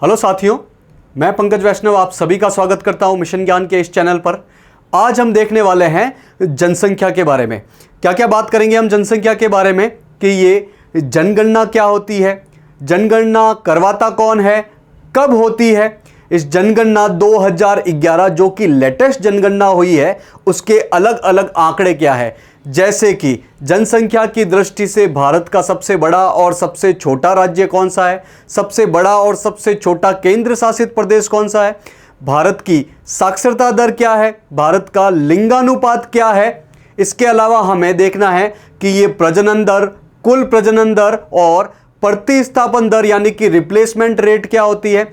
Hello साथियों, मैं पंकज वैष्णव आप सभी का स्वागत करता हूं मिशन ज्ञान के इस चैनल पर। आज हम देखने वाले हैं जनसंख्या के बारे में। क्या क्या बात करेंगे हम जनसंख्या के बारे में कि ये जनगणना क्या होती है, जनगणना करवाता कौन है, कब होती है, इस जनगणना 2011 जो कि लेटेस्ट जनगणना हुई है उसके अलग अलग आंकड़े क्या है, जैसे कि जनसंख्या की दृष्टि से भारत का सबसे बड़ा और सबसे छोटा राज्य कौन सा है, सबसे बड़ा और सबसे छोटा केंद्र शासित प्रदेश कौन सा है, भारत की साक्षरता दर क्या है, भारत का लिंगानुपात क्या है। इसके अलावा हमें देखना है कि ये प्रजनन दर, कुल प्रजनन दर और प्रतिस्थापन दर यानी कि रिप्लेसमेंट रेट क्या होती है,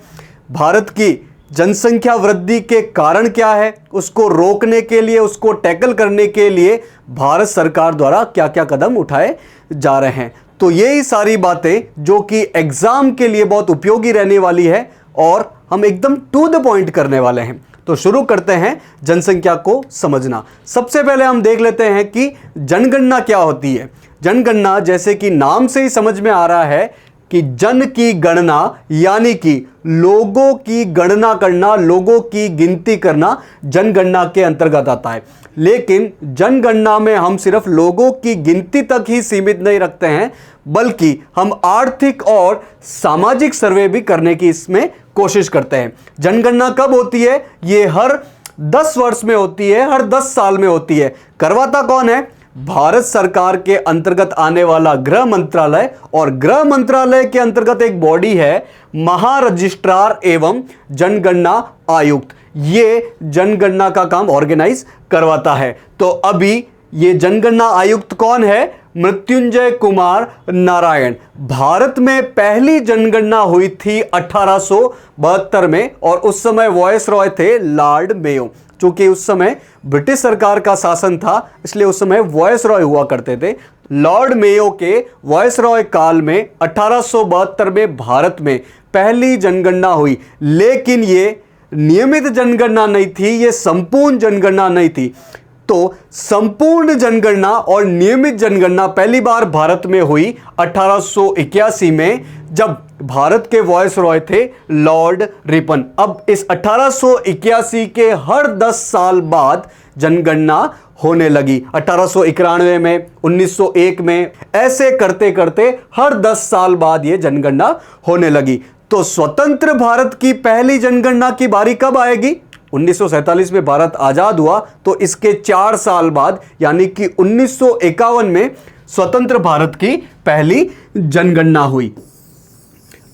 भारत की जनसंख्या वृद्धि के कारण क्या है, उसको रोकने के लिए, उसको टैकल करने के लिए भारत सरकार द्वारा क्या क्या कदम उठाए जा रहे हैं। तो यही सारी बातें जो कि एग्जाम के लिए बहुत उपयोगी रहने वाली है और हम एकदम टू द पॉइंट करने वाले हैं। तो शुरू करते हैं जनसंख्या को समझना। सबसे पहले हम देख लेते हैं कि जनगणना क्या होती है। जनगणना जैसे कि नाम से ही समझ में आ रहा है कि जन की गणना यानी कि लोगों की गणना करना, लोगों की गिनती करना जनगणना के अंतर्गत आता है। लेकिन जनगणना में हम सिर्फ लोगों की गिनती तक ही सीमित नहीं रखते हैं, बल्कि हम आर्थिक और सामाजिक सर्वे भी करने की इसमें कोशिश करते हैं। जनगणना कब होती है? ये हर 10 वर्ष में होती है, हर 10 साल में होती है। करवाता कौन है? भारत सरकार के अंतर्गत आने वाला गृह मंत्रालय, और गृह मंत्रालय के अंतर्गत एक बॉडी है महारजिस्ट्रार एवं जनगणना आयुक्त। ये जनगणना का काम ऑर्गेनाइज करवाता है। तो अभी ये जनगणना आयुक्त कौन है? मृत्युंजय कुमार नारायण। भारत में पहली जनगणना हुई थी 1872 में और उस समय वॉइस रॉय थे लॉर्ड मेयो। चूंकि उस समय ब्रिटिश सरकार का शासन था इसलिए उस समय वॉइस रॉय हुआ करते थे। लॉर्ड मेयो के वॉइस रॉय काल में 1872 में भारत में पहली जनगणना हुई, लेकिन ये नियमित जनगणना नहीं थी, ये संपूर्ण जनगणना नहीं थी। तो संपूर्ण जनगणना और नियमित जनगणना पहली बार भारत में हुई 1881 में, जब भारत के वॉइस रॉय थे लॉर्ड रिपन। अब इस 1881 के हर 10 साल बाद जनगणना होने लगी। 1891 में, 1901 में, ऐसे करते करते हर 10 साल बाद यह जनगणना होने लगी। तो स्वतंत्र भारत की पहली जनगणना की बारी कब आएगी? 1947 में भारत आजाद हुआ तो इसके 4 साल बाद यानी कि 1951 में स्वतंत्र भारत की पहली जनगणना हुई।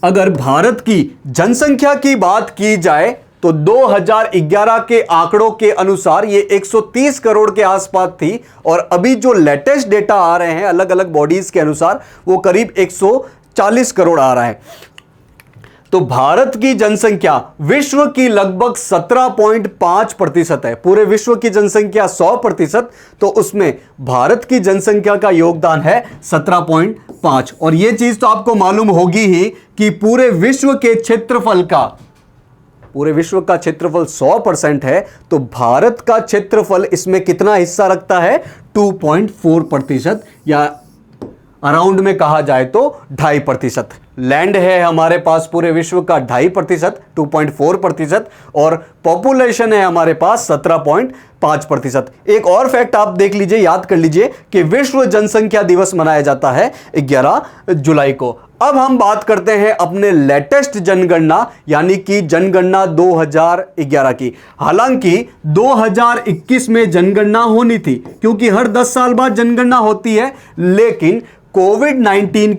अगर भारत की जनसंख्या की बात की जाए तो 2011 के आंकड़ों के अनुसार ये 130 करोड़ के आसपास थी और अभी जो लेटेस्ट डेटा आ रहे हैं अलग अलग बॉडीज के अनुसार वो करीब 140 करोड़ आ रहा है। तो भारत की जनसंख्या विश्व की लगभग 17.5% है। पूरे विश्व की जनसंख्या 100%, तो उसमें भारत की जनसंख्या का योगदान है 17.5। और यह चीज तो आपको मालूम होगी ही कि पूरे विश्व के क्षेत्रफल का, पूरे विश्व का क्षेत्रफल 100% है, तो भारत का क्षेत्रफल इसमें कितना हिस्सा रखता है? 2.4%, या अराउंड में कहा जाए तो 2.5%। लैंड है हमारे पास पूरे विश्व का 2.5%, 2.4%, और पॉपुलेशन है हमारे पास 17.5%। एक और फैक्ट आप देख लीजिए, याद कर लीजिए कि विश्व जनसंख्या दिवस मनाया जाता है 11 जुलाई को। अब हम बात करते हैं अपने लेटेस्ट जनगणना यानी कि जनगणना 2011 की। हालांकि 2021 में जनगणना होनी थी क्योंकि हर 10 साल बाद जनगणना होती है, लेकिन कोविड-19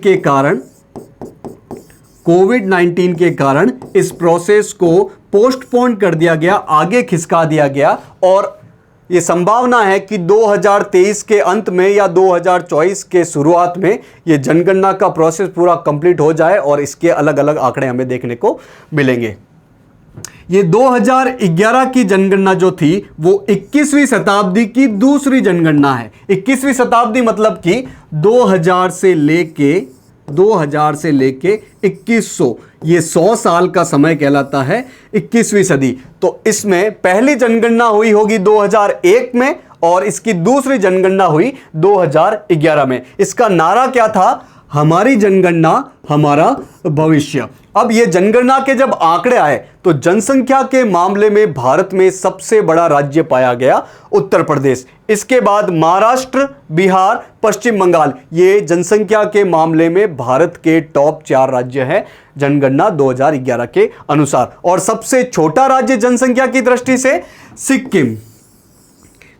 के कारण इस प्रोसेस को पोस्टपोन कर दिया गया, आगे खिसका दिया गया, और यह संभावना है कि 2023 के अंत में या 2024 के शुरुआत में यह जनगणना का प्रोसेस पूरा कंप्लीट हो जाए और इसके अलग अलग आंकड़े हमें देखने को मिलेंगे। ये 2011 की जनगणना जो थी वो 21वीं शताब्दी की दूसरी जनगणना है। 21वीं शताब्दी मतलब कि 2000 से लेके 2100, ये 100 साल का समय कहलाता है 21वीं सदी। तो इसमें पहली जनगणना हुई होगी 2001 में और इसकी दूसरी जनगणना हुई 2011 में। इसका नारा क्या था? हमारी जनगणना हमारा भविष्य। अब ये जनगणना के जब आंकड़े आए तो जनसंख्या के मामले में भारत में सबसे बड़ा राज्य पाया गया उत्तर प्रदेश। इसके बाद महाराष्ट्र, बिहार, पश्चिम बंगाल, ये जनसंख्या के मामले में भारत के टॉप 4 राज्य हैं जनगणना 2011 के अनुसार। और सबसे छोटा राज्य जनसंख्या की दृष्टि से सिक्किम।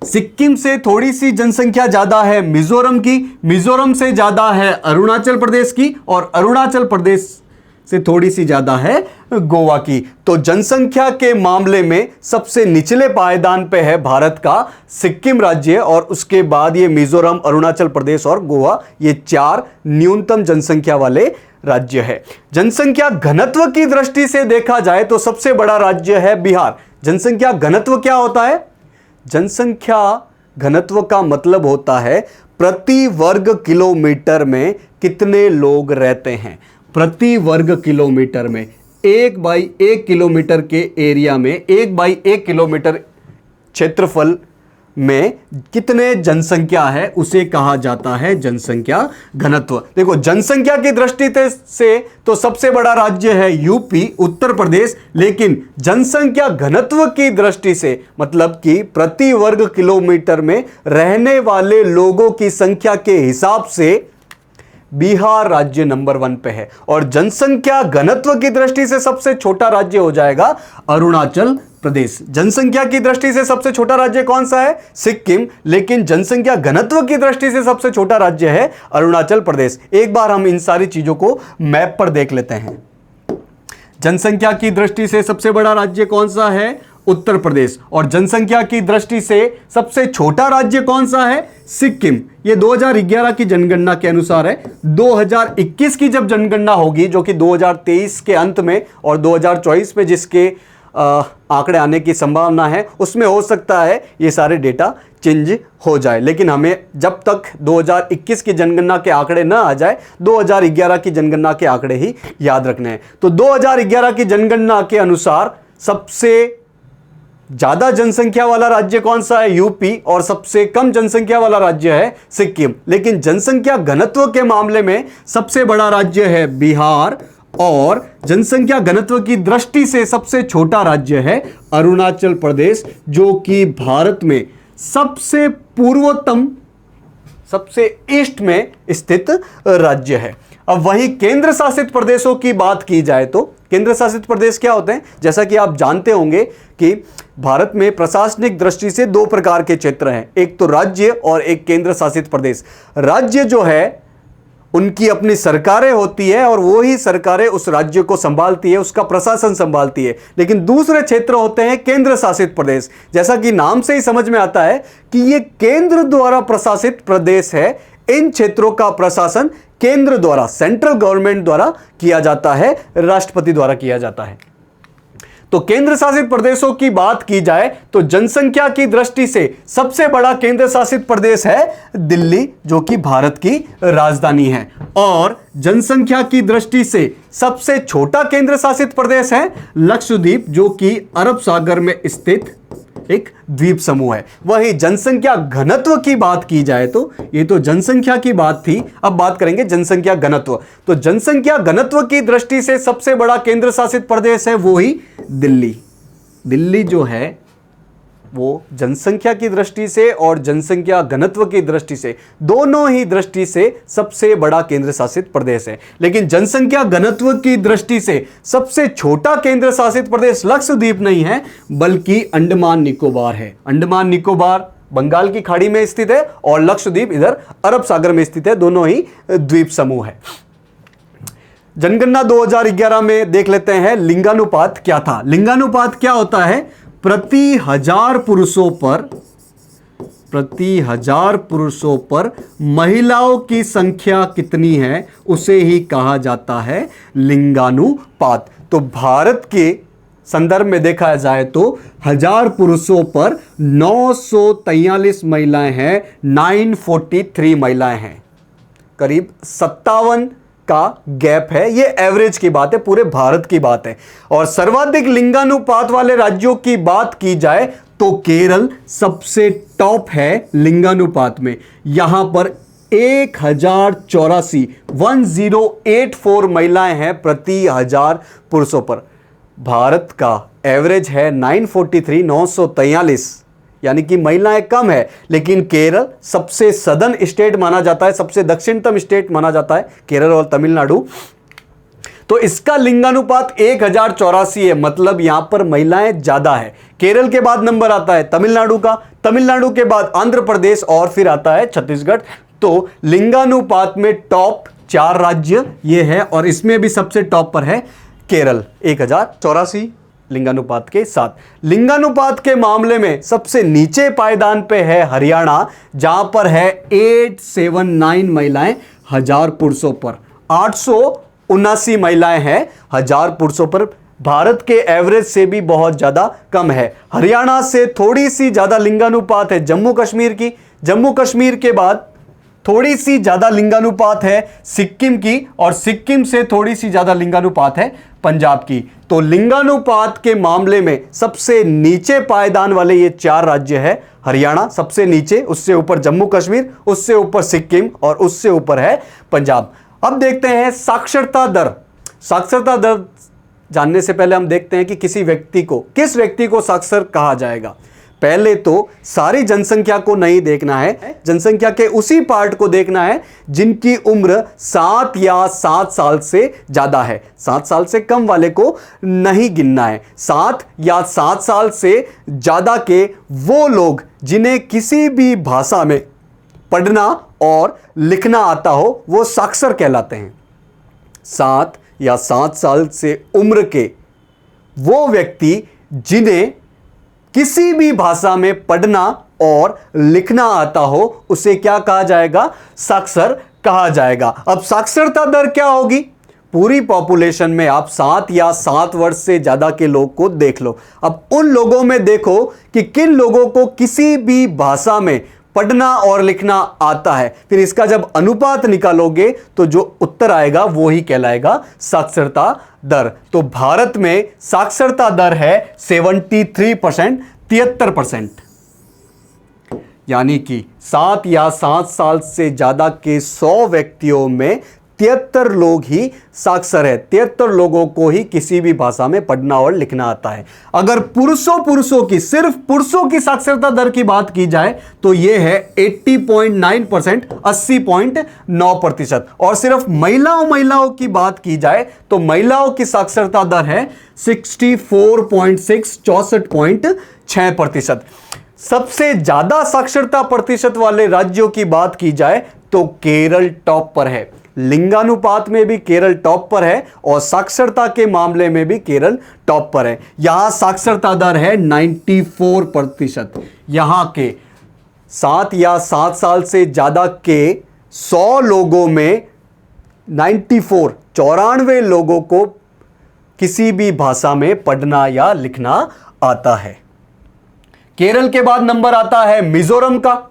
सिक्किम से थोड़ी सी जनसंख्या ज्यादा है मिजोरम की, मिजोरम से ज्यादा है अरुणाचल प्रदेश की, और अरुणाचल प्रदेश से थोड़ी सी ज्यादा है गोवा की। तो जनसंख्या के मामले में सबसे निचले पायदान पे है भारत का सिक्किम राज्य, और उसके बाद ये मिजोरम, अरुणाचल प्रदेश और गोवा, ये 4 न्यूनतम जनसंख्या वाले राज्य है। जनसंख्या घनत्व की दृष्टि से देखा जाए तो सबसे बड़ा राज्य है बिहार। जनसंख्या घनत्व क्या होता है? जनसंख्या घनत्व का मतलब होता है प्रति वर्ग किलोमीटर में कितने लोग रहते हैं। प्रति वर्ग किलोमीटर में 1/1 किलोमीटर के एरिया में 1/1 किलोमीटर क्षेत्रफल में कितने जनसंख्या है उसे कहा जाता है जनसंख्या घनत्व। देखो जनसंख्या की दृष्टि से तो सबसे बड़ा राज्य है यूपी, उत्तर प्रदेश, लेकिन जनसंख्या घनत्व की दृष्टि से मतलब कि प्रति वर्ग किलोमीटर में रहने वाले लोगों की संख्या के हिसाब से बिहार राज्य नंबर 1 पे है। और जनसंख्या घनत्व की दृष्टि से सबसे छोटा राज्य हो जाएगा अरुणाचल प्रदेश। जनसंख्या की दृष्टि से सबसे छोटा राज्य कौन सा है? सिक्किम, लेकिन जनसंख्या घनत्व की दृष्टि से सबसे छोटा राज्य है अरुणाचल प्रदेश। एक बार हम इन सारी चीजों को मैप पर देख लेते हैं। जनसंख्या की दृष्टि से सबसे बड़ा राज्य कौन सा है? उत्तर प्रदेश। और जनसंख्या की दृष्टि से सबसे छोटा राज्य कौन सा है? सिक्किम। ये 2011 की जनगणना के अनुसार है। 2021 की जब जनगणना होगी, जो कि 2023 के अंत में और 2024 में जिसके आंकड़े आने की संभावना है, उसमें हो सकता है ये सारे डेटा चेंज हो जाए। लेकिन हमें जब तक 2021 की जनगणना के आंकड़े ना आ जाए, 2011 की जनगणना के आंकड़े ही याद रखने हैं। तो 2011 की जनगणना के अनुसार सबसे ज्यादा जनसंख्या वाला राज्य कौन सा है? यूपी। और सबसे कम जनसंख्या वाला राज्य है सिक्किम। लेकिन जनसंख्या घनत्व के मामले में सबसे बड़ा राज्य है बिहार, और जनसंख्या घनत्व की दृष्टि से सबसे छोटा राज्य है अरुणाचल प्रदेश, जो कि भारत में सबसे पूर्वोत्तम, सबसे ईस्ट में स्थित राज्य है। अब वहीं केंद्र शासित प्रदेशों की बात की जाए तो केंद्र शासित प्रदेश क्या होते हैं? जैसा कि आप जानते होंगे कि भारत में प्रशासनिक दृष्टि से 2 प्रकार के क्षेत्र हैं, एक तो राज्य और एक केंद्र शासित प्रदेश। राज्य जो है उनकी अपनी सरकारें होती है और वो ही सरकारें उस राज्य को संभालती है, उसका प्रशासन संभालती है। लेकिन दूसरे क्षेत्र होते हैं केंद्र शासित प्रदेश। जैसा कि नाम से ही समझ में आता है कि ये केंद्र द्वारा प्रशासित प्रदेश है। इन क्षेत्रों का प्रशासन केंद्र द्वारा, सेंट्रल गवर्नमेंट द्वारा किया जाता है, राष्ट्रपति द्वारा किया जाता है। तो केंद्र शासित प्रदेशों की बात की जाए तो जनसंख्या की दृष्टि से सबसे बड़ा केंद्र शासित प्रदेश है दिल्ली, जो कि भारत की राजधानी है। और जनसंख्या की दृष्टि से सबसे छोटा केंद्र शासित प्रदेश है लक्षद्वीप, जो कि अरब सागर में स्थित एक द्वीप समूह है। वहीं जनसंख्या घनत्व की बात की जाए तो ये तो जनसंख्या की बात थी, अब बात करेंगे जनसंख्या घनत्व। तो जनसंख्या घनत्व की दृष्टि से सबसे बड़ा केंद्र शासित प्रदेश है वो ही दिल्ली। दिल्ली जो है वो जनसंख्या की दृष्टि से और जनसंख्या घनत्व की दृष्टि से, दोनों ही दृष्टि से सबसे बड़ा केंद्र शासित प्रदेश है। लेकिन जनसंख्या घनत्व की दृष्टि से सबसे छोटा केंद्र शासित प्रदेश लक्षद्वीप नहीं है, बल्कि अंडमान निकोबार है। अंडमान निकोबार बंगाल की खाड़ी में स्थित है और लक्षद्वीप इधर अरब सागर में स्थित है, दोनों ही द्वीप समूह है। जनगणना 2011 में देख लेते हैं लिंगानुपात क्या था। लिंगानुपात क्या होता है? प्रति हजार पुरुषों पर महिलाओं की संख्या कितनी है उसे ही कहा जाता है लिंगानुपात। तो भारत के संदर्भ में देखा जाए तो 1000 पुरुषों पर 943 महिलाएं हैं, 943 महिलाएं हैं, करीब 57 का गैप है। ये एवरेज की बात है, पूरे भारत की बात है। और सर्वाधिक लिंगानुपात वाले राज्यों की बात की जाए तो केरल सबसे टॉप है लिंगानुपात में। यहां पर 1084 महिलाएं हैं प्रति 1000 पुरुषों पर। भारत का एवरेज है 943 यानी कि महिलाएं कम है। लेकिन केरल सबसे सदर्न स्टेट माना जाता है, सबसे दक्षिणतम स्टेट माना जाता है केरल और तमिलनाडु। तो इसका लिंगानुपात 1084 है, मतलब यहां पर महिलाएं ज्यादा है। केरल के बाद नंबर आता है तमिलनाडु का, तमिलनाडु के बाद आंध्र प्रदेश और फिर आता है छत्तीसगढ़। तो लिंगानुपात में टॉप 4 राज्य ये है और इसमें भी सबसे टॉप पर है केरल 1084 लिंगानुपात के साथ। लिंगानुपात के मामले में सबसे नीचे पायदान पे है हरियाणा, जहां पर है 879 महिलाएं 1000 पुरुषों पर। 879 महिलाएं हैं 1000 पुरुषों पर, भारत के एवरेज से भी बहुत ज्यादा कम है। हरियाणा से थोड़ी सी ज्यादा लिंगानुपात है जम्मू कश्मीर की, जम्मू कश्मीर के बाद थोड़ी सी ज्यादा लिंगानुपात है सिक्किम की, और सिक्किम से थोड़ी सी ज्यादा लिंगानुपात है पंजाब की। तो लिंगानुपात के मामले में सबसे नीचे पायदान वाले ये 4 राज्य है। हरियाणा सबसे नीचे, उससे ऊपर जम्मू कश्मीर, उससे ऊपर सिक्किम और उससे ऊपर है पंजाब। अब देखते हैं साक्षरता दर। साक्षरता दर जानने से पहले हम देखते हैं कि किस व्यक्ति को साक्षर कहा जाएगा। पहले तो सारी जनसंख्या को नहीं देखना है, जनसंख्या के उसी पार्ट को देखना है जिनकी उम्र 7 या 7 साल से ज्यादा है। 7 साल से कम वाले को नहीं गिनना है। 7 या 7 साल से ज्यादा के वो लोग जिन्हें किसी भी भाषा में पढ़ना और लिखना आता हो वो साक्षर कहलाते हैं। 7 या 7 साल से उम्र के वो व्यक्ति जिन्हें किसी भी भाषा में पढ़ना और लिखना आता हो उसे क्या कहा जाएगा? साक्षर कहा जाएगा। अब साक्षरता दर क्या होगी? पूरी पॉपुलेशन में आप 7 या 7 वर्ष से ज्यादा के लोग को देख लो। अब उन लोगों में देखो कि किन लोगों को किसी भी भाषा में पढ़ना और लिखना आता है, फिर इसका जब अनुपात निकालोगे तो जो उत्तर आएगा वो ही कहलाएगा साक्षरता दर। तो भारत में साक्षरता दर है 73%, 73%। यानी कि 7 या 7 साल से ज्यादा के 100 व्यक्तियों में 73 लोग ही साक्षर है। 73 लोगों को ही किसी भी भाषा में पढ़ना और लिखना आता है। अगर पुरुषों की सिर्फ पुरुषों की साक्षरता दर की बात की जाए तो यह है 80.9%, 80.9%। और सिर्फ महिलाओं की बात की जाए तो महिलाओं की साक्षरता दर है 64.6, 64.6%। सबसे ज्यादा साक्षरता प्रतिशत वाले राज्यों की बात की जाए तो केरल टॉप पर है। लिंगानुपात में भी केरल टॉप पर है और साक्षरता के मामले में भी केरल टॉप पर है। यहां साक्षरता दर है 94%। यहां के 7 या 7 साल से ज्यादा के 100 लोगों में 94 लोगों को किसी भी भाषा में पढ़ना या लिखना आता है। केरल के बाद नंबर आता है मिजोरम का,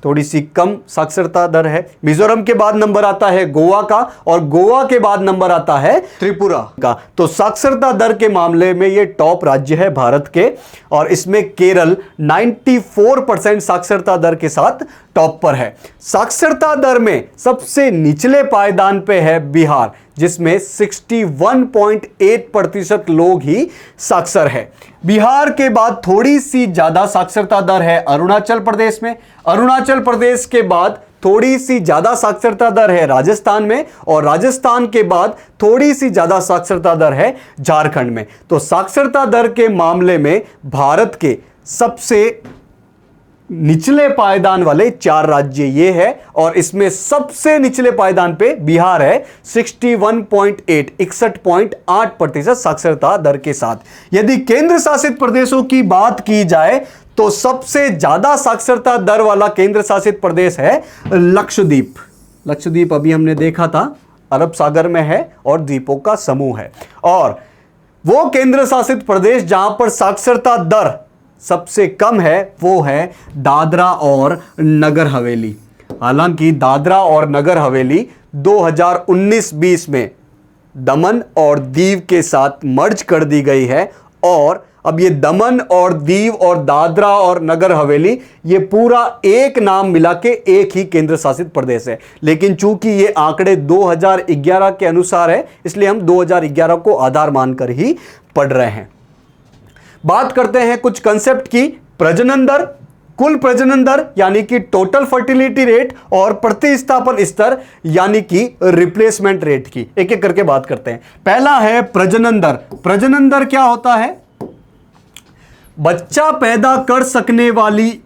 थोड़ी सी कम साक्षरता दर है। मिजोरम के बाद नंबर आता है गोवा का और गोवा के बाद नंबर आता है त्रिपुरा का। तो साक्षरता दर के मामले में ये टॉप राज्य है भारत के, और इसमें केरल 94% साक्षरता दर के साथ टॉप पर है। साक्षरता दर में सबसे निचले पायदान पे है बिहार, जिसमें 61.8% लोग ही साक्षर है। बिहार के बाद थोड़ी सी ज्यादा साक्षरता दर है अरुणाचल प्रदेश में। अरुणाचल प्रदेश के बाद थोड़ी सी ज्यादा साक्षरता दर है राजस्थान में, और राजस्थान के बाद थोड़ी सी ज्यादा साक्षरता दर है झारखंड में। तो साक्षरता दर के मामले में भारत के सबसे निचले पायदान वाले 4 राज्य ये है, और इसमें सबसे निचले पायदान पे बिहार है 61.8, 61.8% साक्षरता दर के साथ। यदि केंद्र शासित प्रदेशों की बात की जाए तो सबसे ज्यादा साक्षरता दर वाला केंद्र शासित प्रदेश है लक्षद्वीप। लक्षद्वीप अभी हमने देखा था अरब सागर में है और द्वीपों का समूह है। और वो केंद्र शासित प्रदेश जहां पर साक्षरता दर सबसे कम है वो है दादरा और नगर हवेली। हालांकि दादरा और नगर हवेली 2019-20 में दमन और दीव के साथ मर्ज कर दी गई है, और अब ये दमन और दीव और दादरा और नगर हवेली ये पूरा एक नाम मिला के एक ही केंद्र शासित प्रदेश है, लेकिन चूंकि ये आंकड़े 2011 के अनुसार है इसलिए हम 2011 को आधार मानकर ही पढ़ रहे हैं। बात करते हैं कुछ कंसेप्ट की। प्रजनन दर, कुल प्रजनन दर यानी कि टोटल फर्टिलिटी रेट, और प्रतिस्थापन स्तर यानी कि रिप्लेसमेंट रेट की एक एक करके बात करते हैं। पहला है प्रजनन दर। प्रजनन दर क्या होता है? बच्चा पैदा कर सकने वाली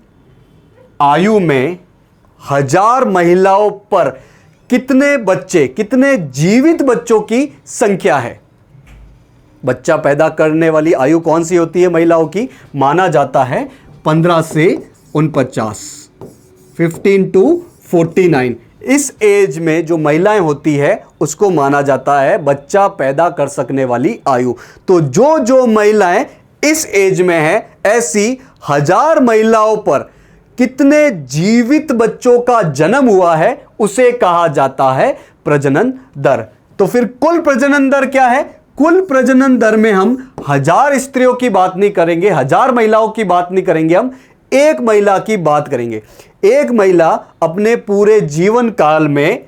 आयु में 1000 महिलाओं पर कितने बच्चे, कितने जीवित बच्चों की संख्या है। बच्चा पैदा करने वाली आयु कौन सी होती है महिलाओं की? माना जाता है 15 से 49, 15 to 49। इस एज में जो महिलाएं होती है उसको माना जाता है बच्चा पैदा कर सकने वाली आयु। तो जो महिलाएं इस एज में है, ऐसी 1000 महिलाओं पर कितने जीवित बच्चों का जन्म हुआ है उसे कहा जाता है प्रजनन दर। तो फिर कुल प्रजनन दर क्या है? कुल प्रजनन दर में हम 1000 स्त्रियों की बात नहीं करेंगे, 1000 महिलाओं की बात नहीं करेंगे, हम एक महिला की बात करेंगे। एक महिला अपने पूरे जीवन काल में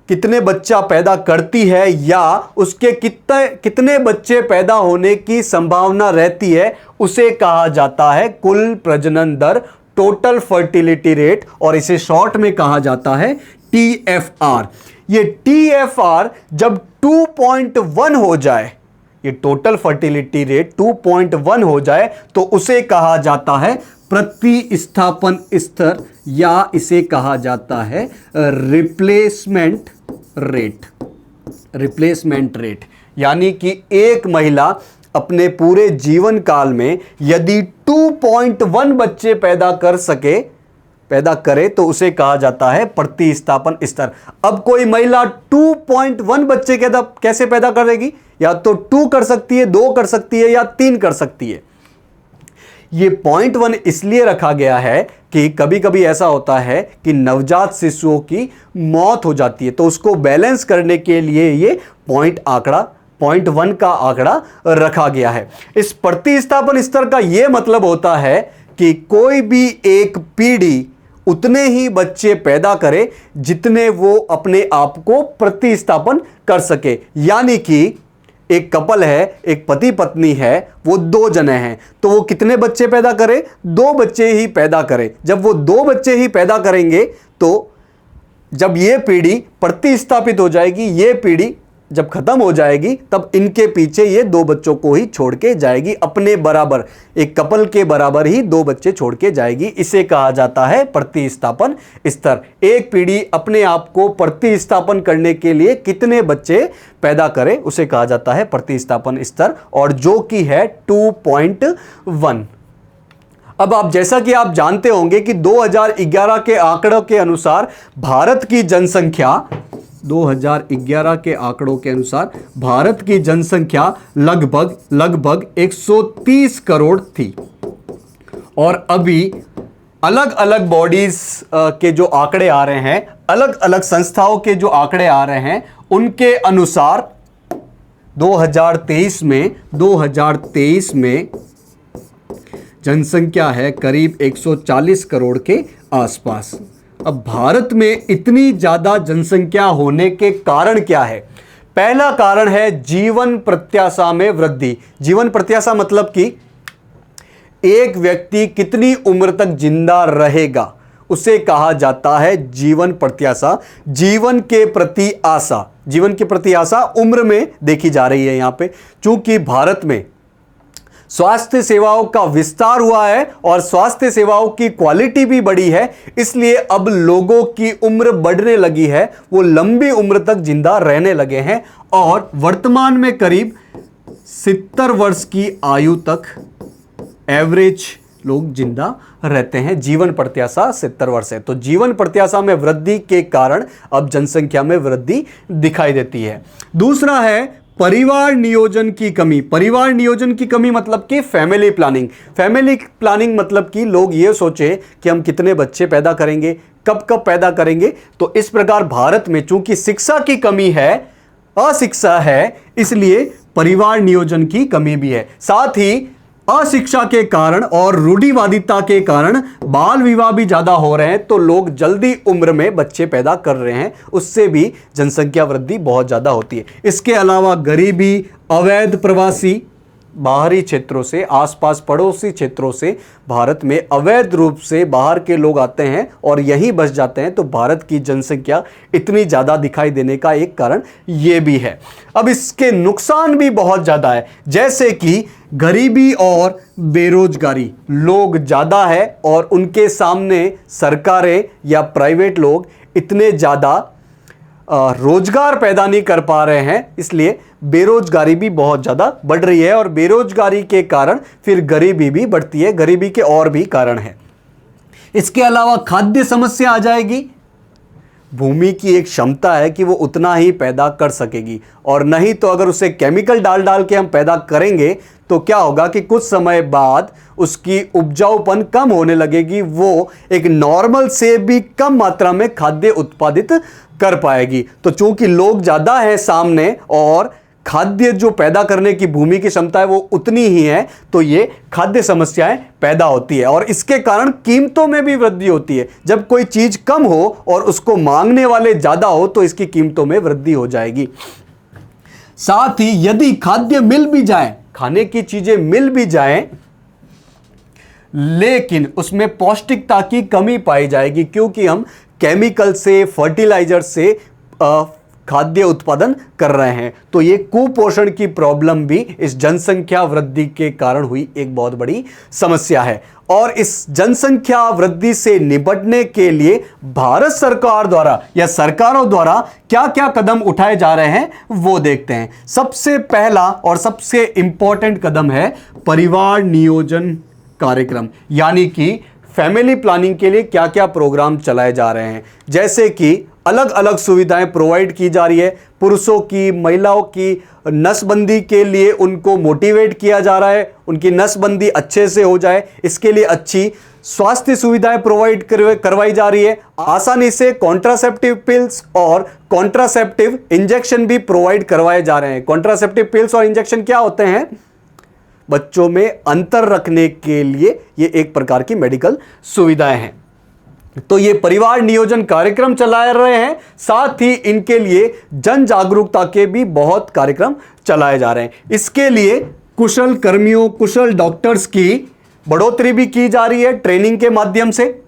कितने बच्चा पैदा करती है या उसके कितने बच्चे पैदा होने की संभावना रहती है उसे कहा जाता है कुल प्रजनन दर, टोटल फर्टिलिटी रेट, और इसे शॉर्ट में कहा जाता है TFR। ये TFR जब 2.1 हो जाए, ये टोटल फर्टिलिटी रेट 2.1 हो जाए तो उसे कहा जाता है प्रतिस्थापन स्तर, या इसे कहा जाता है रिप्लेसमेंट रेट। रिप्लेसमेंट रेट यानी कि एक महिला अपने पूरे जीवन काल में यदि 2.1 बच्चे पैदा करे तो उसे कहा जाता है प्रतिस्थापन स्तर। अब कोई महिला 2.1 बच्चे कैसे पैदा करेगी? या तो 2 कर सकती है, 2 कर सकती है, या 3 कर सकती है। ये 0.1 इसलिए रखा गया है कि कभी कभी ऐसा होता है कि नवजात शिशुओं की मौत हो जाती है, तो उसको बैलेंस करने के लिए ये 0.1 का आंकड़ा रखा गया है। इस प्रतिस्थापन स्तर का यह मतलब होता है कि कोई भी एक पीढ़ी उतने ही बच्चे पैदा करे जितने वो अपने आप को प्रतिस्थापन कर सके। यानी कि एक कपल है, एक पति पत्नी है, वो 2 जने हैं, तो वो कितने बच्चे पैदा करे? 2 बच्चे ही पैदा करे। जब वो 2 बच्चे ही पैदा करेंगे तो जब ये पीढ़ी प्रतिस्थापित हो जाएगी, ये पीढ़ी जब खत्म हो जाएगी तब इनके पीछे ये 2 बच्चों को ही छोड़ के जाएगी, अपने बराबर, एक कपल के बराबर ही 2 बच्चे छोड़ के जाएगी। इसे कहा जाता है प्रतिस्थापन स्तर। एक पीढ़ी अपने आप को प्रतिस्थापन करने के लिए कितने बच्चे पैदा करे उसे कहा जाता है प्रतिस्थापन स्तर, और जो कि है 2.1। अब जैसा कि आप जानते होंगे कि 2011 के आंकड़ों के अनुसार भारत की जनसंख्या 2011 के आंकड़ों के अनुसार भारत की जनसंख्या लगभग 130 करोड़ थी। और अभी अलग अलग बॉडीज के जो आंकड़े आ रहे हैं, अलग अलग संस्थाओं के जो आंकड़े आ रहे हैं, उनके अनुसार 2023 में जनसंख्या है करीब 140 करोड़ के आसपास। अब भारत में इतनी ज्यादा जनसंख्या होने के कारण क्या है? पहला कारण है जीवन प्रत्याशा में वृद्धि। जीवन प्रत्याशा मतलब कि एक व्यक्ति कितनी उम्र तक जिंदा रहेगा उसे कहा जाता है जीवन प्रत्याशा। जीवन के प्रति आशा, जीवन के प्रति आशा उम्र में देखी जा रही है। यहां पे चूंकि भारत में स्वास्थ्य सेवाओं का विस्तार हुआ है और स्वास्थ्य सेवाओं की क्वालिटी भी बढ़ी है, इसलिए अब लोगों की उम्र बढ़ने लगी है, वो लंबी उम्र तक जिंदा रहने लगे हैं और वर्तमान में करीब 70 वर्ष की आयु तक एवरेज लोग जिंदा रहते हैं। जीवन प्रत्याशा 70 वर्ष है। तो जीवन प्रत्याशा में वृद्धि के कारण अब जनसंख्या में वृद्धि दिखाई देती है। दूसरा है परिवार नियोजन की कमी। परिवार नियोजन की कमी मतलब कि फैमिली प्लानिंग। फैमिली प्लानिंग मतलब कि लोग ये सोचे कि हम कितने बच्चे पैदा करेंगे, कब कब पैदा करेंगे। तो इस प्रकार भारत में चूंकि शिक्षा की कमी है, अशिक्षा है, इसलिए परिवार नियोजन की कमी भी है। साथ ही अशिक्षा के कारण और रूढ़िवादिता के कारण बाल विवाह भी ज्यादा हो रहे हैं, तो लोग जल्दी उम्र में बच्चे पैदा कर रहे हैं, उससे भी जनसंख्या वृद्धि बहुत ज्यादा होती है। इसके अलावा गरीबी, अवैध प्रवासी, बाहरी क्षेत्रों से, आसपास पड़ोसी क्षेत्रों से भारत में अवैध रूप से बाहर के लोग आते हैं और यहीं बस जाते हैं, तो भारत की जनसंख्या इतनी ज़्यादा दिखाई देने का एक कारण ये भी है। अब इसके नुकसान भी बहुत ज़्यादा है, जैसे कि गरीबी और बेरोजगारी। लोग ज़्यादा है और उनके सामने सरकारें या प्राइवेट लोग इतने ज़्यादा रोजगार पैदा नहीं कर पा रहे हैं, इसलिए बेरोजगारी भी बहुत ज़्यादा बढ़ रही है और बेरोजगारी के कारण फिर गरीबी भी बढ़ती है। गरीबी के और भी कारण है। इसके अलावा खाद्य समस्या आ जाएगी। भूमि की एक क्षमता है कि वो उतना ही पैदा कर सकेगी, और नहीं तो अगर उसे केमिकल डाल डाल के हम पैदा करेंगे तो क्या होगा कि कुछ समय बाद उसकी उपजाऊपन कम होने लगेगी, वो एक नॉर्मल से भी कम मात्रा में खाद्य उत्पादित कर पाएगी। तो चूंकि लोग ज़्यादा हैं सामने और खाद्य जो पैदा करने की भूमि की क्षमता है वो उतनी ही है, तो ये खाद्य समस्याएं पैदा होती है और इसके कारण कीमतों में भी वृद्धि होती है। जब कोई चीज़ कम हो और उसको मांगने वाले ज़्यादा हो तो इसकी कीमतों में वृद्धि हो जाएगी। साथ ही यदि खाद्य मिल भी जाए, खाने की चीज़ें मिल भी जाएं, लेकिन उसमें पौष्टिकता की कमी पाई जाएगी, क्योंकि हम केमिकल से, फर्टिलाइजर से खाद्य उत्पादन कर रहे हैं। तो ये कुपोषण की प्रॉब्लम भी इस जनसंख्या वृद्धि के कारण हुई एक बहुत बड़ी समस्या है। और इस जनसंख्या वृद्धि से निपटने के लिए भारत सरकार द्वारा या सरकारों द्वारा क्या क्या कदम उठाए जा रहे हैं वो देखते हैं। सबसे पहला और सबसे इंपॉर्टेंट कदम है परिवार नियोजन कार्यक्रम, यानी कि फैमिली प्लानिंग के लिए क्या क्या प्रोग्राम चलाए जा रहे हैं। जैसे कि अलग अलग सुविधाएं प्रोवाइड की जा रही है। पुरुषों की, महिलाओं की नसबंदी के लिए उनको मोटिवेट किया जा रहा है, उनकी नसबंदी अच्छे से हो जाए, इसके लिए अच्छी स्वास्थ्य सुविधाएं प्रोवाइड करवाई जा रही है। आसानी से कॉन्ट्रासेप्टिव पिल्स और कॉन्ट्रासेप्टिव इंजेक्शन भी प्रोवाइड करवाए जा रहे हैं। कॉन्ट्रासेप्टिव पिल्स और इंजेक्शन क्या होते हैं? बच्चों में अंतर रखने के लिए ये एक प्रकार की मेडिकल सुविधाएं हैं। तो ये परिवार नियोजन कार्यक्रम चला रहे हैं, साथ ही इनके लिए जन जागरूकता के भी बहुत कार्यक्रम चलाए जा रहे हैं। इसके लिए कुशल कर्मियों, कुशल डॉक्टर्स की बढ़ोतरी भी की जा रही है ट्रेनिंग के माध्यम से।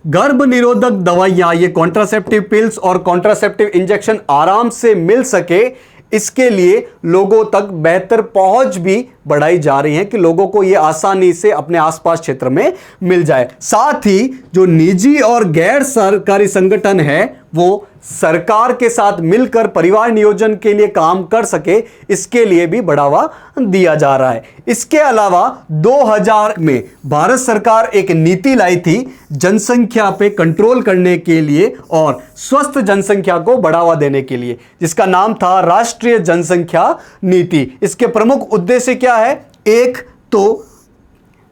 गर्भ निरोधक दवाइयां, ये कॉन्ट्रासेप्टिव पिल्स और कॉन्ट्रासेप्टिव इंजेक्शन आराम से मिल सके, इसके लिए लोगों तक बेहतर पहुंच भी बढ़ाई जा रही है कि लोगों को यह आसानी से अपने आसपास क्षेत्र में मिल जाए। साथ ही जो निजी और गैर सरकारी संगठन है वो सरकार के साथ मिलकर परिवार नियोजन के लिए काम कर सके, इसके लिए भी बढ़ावा दिया जा रहा है। इसके अलावा 2000 में भारत सरकार एक नीति लाई थी जनसंख्या पे कंट्रोल करने के लिए और स्वस्थ जनसंख्या को बढ़ावा देने के लिए, जिसका नाम था राष्ट्रीय जनसंख्या नीति। इसके प्रमुख उद्देश्य क्या है? एक तो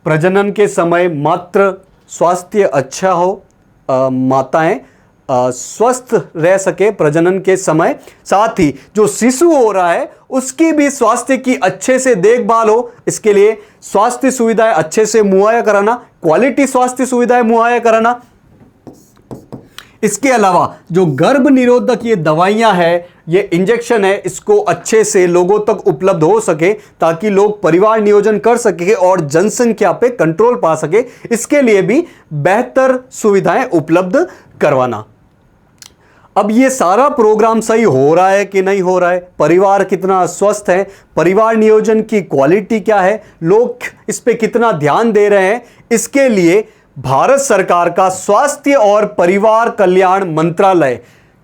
प्रजनन के समय मात्र स्वास्थ्य अच्छा हो, माताएं स्वस्थ रह सके प्रजनन के समय, साथ ही जो शिशु हो रहा है उसकी भी स्वास्थ्य की अच्छे से देखभाल हो, इसके लिए स्वास्थ्य सुविधाएं अच्छे से मुहैया कराना, क्वालिटी स्वास्थ्य सुविधाएं मुहैया कराना। इसके अलावा जो गर्भ निरोधक ये दवाइयां हैं, ये इंजेक्शन है, इसको अच्छे से लोगों तक उपलब्ध हो सके ताकि लोग परिवार नियोजन कर सके और जनसंख्या पे कंट्रोल पा सके, इसके लिए भी बेहतर सुविधाएं उपलब्ध करवाना। अब ये सारा प्रोग्राम सही हो रहा है कि नहीं हो रहा है? परिवार कितना स्वस्थ है? परिवार नियोजन की क्वालिटी क्या है? लोग इस पे कितना ध्यान दे रहे हैं? इसके लिए भारत सरकार का स्वास्थ्य और परिवार कल्याण मंत्रालय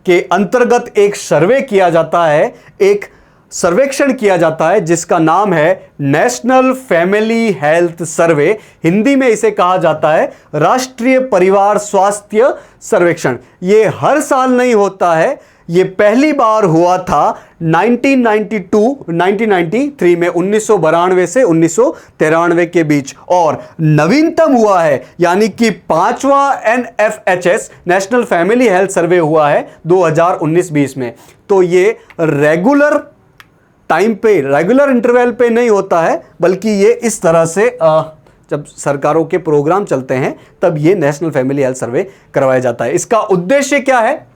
के अंतर्गत एक सर्वे किया जाता है, एक सर्वेक्षण किया जाता है जिसका नाम है national family health survey. Hindi में इसे कहा जाता है राष्ट्रीय परिवार स्वास्थ्य सर्वेक्षण। ये हर साल नहीं होता है, ये पहली बार हुआ था 1993 में, 1992 से 1993 के बीच, और नवीनतम हुआ है यानी कि 5वां NFHS national family health survey हुआ है 2019-20 में। तो ये रेगुलर टाइम पे, रेगुलर इंटरवल पे नहीं होता है, बल्कि ये इस तरह से जब सरकारों के प्रोग्राम चलते हैं तब ये नेशनल फैमिली हेल्थ सर्वे करवाया जाता है। इसका उद्देश्य क्या है?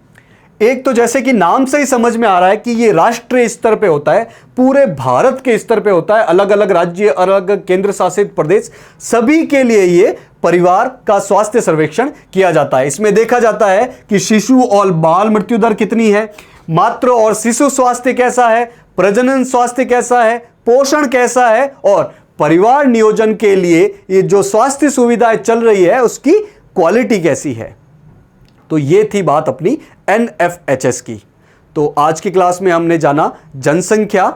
एक तो जैसे कि नाम से ही समझ में आ रहा है कि ये राष्ट्रीय स्तर पे होता है, पूरे भारत के स्तर पे होता है, अलग अलग राज्य, अलग केंद्र शासित प्रदेश, सभी के लिए ये परिवार का स्वास्थ्य सर्वेक्षण किया जाता है। इसमें देखा जाता है कि शिशु और बाल मृत्यु दर कितनी है, मातृ और शिशु स्वास्थ्य कैसा है, प्रजनन स्वास्थ्य कैसा है, पोषण कैसा है, और परिवार नियोजन के लिए ये जो स्वास्थ्य सुविधाएं चल रही है उसकी क्वालिटी कैसी है। तो ये थी बात अपनी NFHS की। तो आज की क्लास में हमने जाना जनसंख्या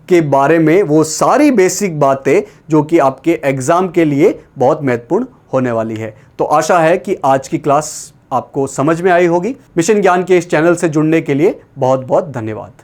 के बारे में वो सारी बेसिक बातें जो कि आपके एग्जाम के लिए बहुत महत्वपूर्ण होने वाली है। तो आशा है कि आज की क्लास आपको समझ में आई होगी। मिशन ज्ञान के इस चैनल से जुड़ने के लिए बहुत बहुत धन्यवाद।